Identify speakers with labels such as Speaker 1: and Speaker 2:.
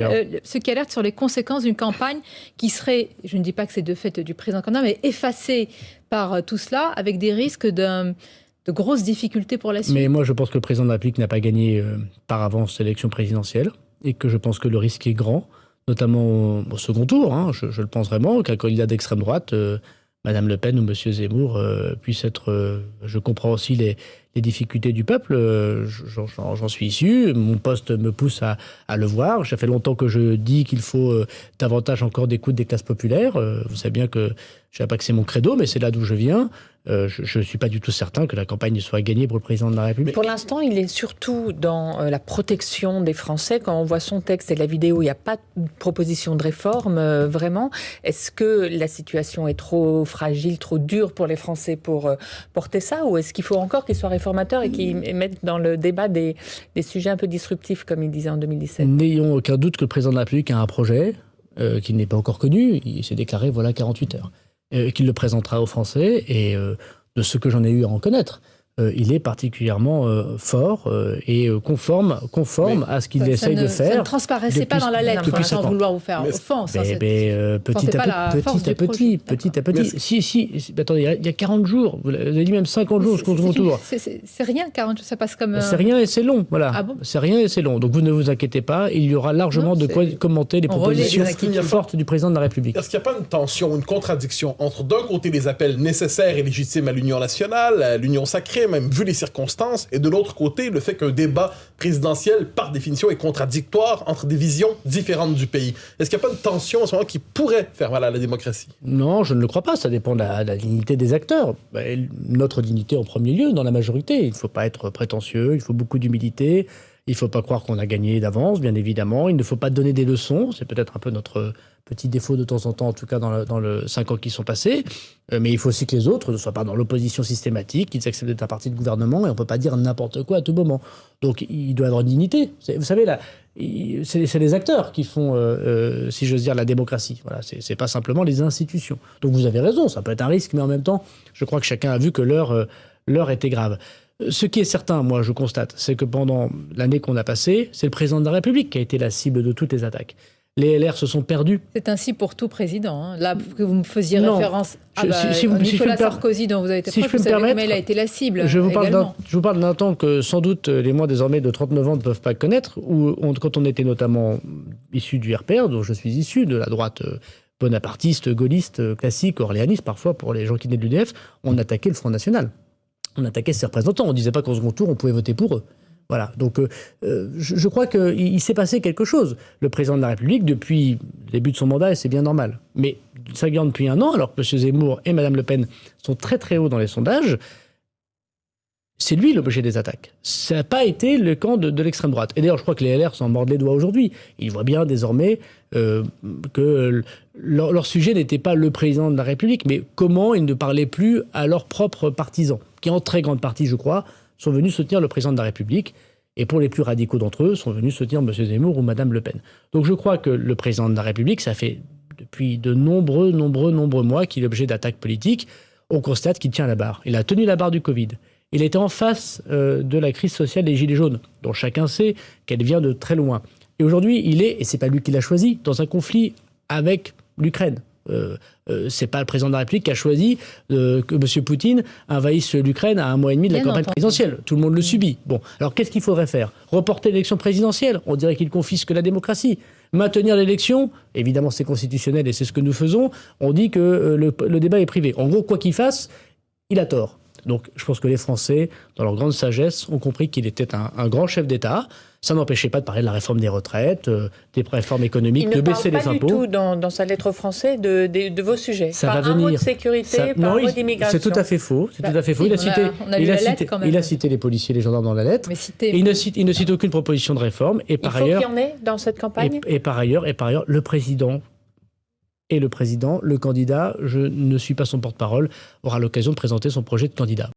Speaker 1: Ce qui alerte sur les conséquences d'une campagne qui serait, je ne dis pas que c'est de fait du président candidat, mais effacée par tout cela, avec des risques de grosses difficultés pour la suite.
Speaker 2: Mais moi, je pense que le président de la République n'a pas gagné par avance l'élection présidentielle, et que je pense que le risque est grand, notamment au second tour. Hein, je le pense vraiment, qu'un candidat d'extrême droite, Madame Le Pen ou Monsieur Zemmour, puisse être... je comprends aussi les difficultés du peuple, j'en suis issu, mon poste me pousse à le voir. Ça fait longtemps que je dis qu'il faut davantage encore d'écoute des classes populaires. Vous savez bien que, je ne sais pas que c'est mon credo, mais c'est là d'où je viens. Je ne suis pas du tout certain que la campagne soit gagnée pour le président de la République.
Speaker 3: Pour l'instant, il est surtout dans la protection des Français. Quand on voit son texte et la vidéo, il n'y a pas de proposition de réforme, vraiment. Est-ce que la situation est trop fragile, trop dure pour les Français pour porter ça? Ou est-ce qu'il faut encore qu'il soit réformateur et qu'il mette dans le débat des sujets un peu disruptifs, comme il disait en 2017?
Speaker 2: N'ayons aucun doute que le président de la République a un projet qui n'est pas encore connu. Il s'est déclaré voilà 48 heures. Qu'il le présentera aux Français, et de ce que j'en ai eu à en connaître, il est particulièrement fort et conforme à ce qu'il essaye de faire.
Speaker 1: Ça ne transparaissait pas dans la lettre, sans vouloir vous faire offense.
Speaker 2: Petit à petit. Si, attendez, il y a 40 jours, vous avez dit même 50 jours jusqu'au second tour.
Speaker 1: C'est rien, 40 jours, ça passe comme...
Speaker 2: C'est rien et c'est long, voilà.
Speaker 1: Ah bon?
Speaker 2: C'est rien et c'est long. Donc vous ne vous inquiétez pas, il y aura largement de quoi commenter les propositions fortes du président de la République.
Speaker 4: Est-ce qu'il n'y a pas une tension, une contradiction entre d'un côté les appels nécessaires et légitimes à l'union nationale, à l'union sacrée, même vu les circonstances, et de l'autre côté, le fait qu'un débat présidentiel, par définition, est contradictoire entre des visions différentes du pays? Est-ce qu'il n'y a pas une tension en ce moment qui pourrait faire mal à la démocratie?
Speaker 2: Non, je ne le crois pas. Ça dépend de la dignité des acteurs. Notre dignité en premier lieu, dans la majorité. Il ne faut pas être prétentieux, il faut beaucoup d'humilité. Il ne faut pas croire qu'on a gagné d'avance, bien évidemment. Il ne faut pas donner des leçons. C'est peut-être un peu notre petit défaut de temps en temps, en tout cas dans les 5 ans qui sont passés. Mais il faut aussi que les autres ne soient pas dans l'opposition systématique, qu'ils acceptent d'être un parti de gouvernement, et on ne peut pas dire n'importe quoi à tout moment. Donc il doit y avoir une dignité. Vous savez, là, c'est les acteurs qui font, si j'ose dire, la démocratie. Voilà, c'est pas simplement les institutions. Donc vous avez raison, ça peut être un risque, mais en même temps, je crois que chacun a vu que l'heure était grave. Ce qui est certain, moi, je constate, c'est que pendant l'année qu'on a passée, c'est le président de la République qui a été la cible de toutes les attaques. Les LR se sont perdus.
Speaker 1: C'est ainsi pour tout président. Hein. Là, que vous me faisiez référence à Nicolas Sarkozy, dont vous avez été proche, vous savez comment il a été la cible.
Speaker 2: Je vous parle d'un temps que sans doute les moins désormais de 39 ans ne peuvent pas connaître, où quand on était notamment issu du RPR, dont je suis issu, de la droite bonapartiste, gaulliste, classique, orléaniste, parfois pour les gens qui venaient de l'UDF, on attaquait le Front National. On attaquait ses représentants. On ne disait pas qu'au second tour, on pouvait voter pour eux. Voilà. Donc, je crois qu'il s'est passé quelque chose. Le président de la République, depuis le début de son mandat, et c'est bien normal. Mais ça gagne depuis un an, alors que M. Zemmour et Mme Le Pen sont très très hauts dans les sondages. C'est lui l'objet des attaques. Ça n'a pas été le camp de l'extrême droite. Et d'ailleurs, je crois que les LR s'en mordent les doigts aujourd'hui. Ils voient bien désormais que leur sujet n'était pas le président de la République, mais comment ils ne parlaient plus à leurs propres partisans, qui en très grande partie, je crois, sont venus soutenir le président de la République. Et pour les plus radicaux d'entre eux, sont venus soutenir M. Zemmour ou Mme Le Pen. Donc je crois que le président de la République, ça fait depuis de nombreux mois qu'il est l'objet d'attaques politiques. On constate qu'il tient la barre. Il a tenu la barre du Covid. Il était en face de la crise sociale des Gilets jaunes, dont chacun sait qu'elle vient de très loin. Et aujourd'hui, il est, et c'est pas lui qui l'a choisi, dans un conflit avec l'Ukraine. C'est pas le président de la République qui a choisi que M. Poutine envahisse l'Ukraine à 1 mois et demi de la campagne présidentielle. Tout le monde le subit. Bon, alors qu'est-ce qu'il faudrait faire? Reporter l'élection présidentielle? On dirait qu'il confisque la démocratie. Maintenir l'élection? Évidemment, c'est constitutionnel et c'est ce que nous faisons. On dit que le débat est privé. En gros, quoi qu'il fasse, il a tort. Donc je pense que les Français, dans leur grande sagesse, ont compris qu'il était un grand chef d'État. Ça n'empêchait pas de parler de la réforme des retraites, des réformes économiques, de baisser les impôts. Il ne parle pas du tout dans sa lettre aux Français de vos sujets. Ça
Speaker 3: par
Speaker 2: va venir.
Speaker 3: Un mot de sécurité, par un mot d'immigration.
Speaker 2: C'est tout à fait faux. C'est tout à fait faux. Il a cité les policiers et les gendarmes dans la lettre. Et il ne cite aucune proposition de réforme. Et par ailleurs,
Speaker 3: il faut qu'il y en ait dans cette campagne.
Speaker 2: Et par ailleurs, le président, le candidat, je ne suis pas son porte-parole, aura l'occasion de présenter son projet de candidat.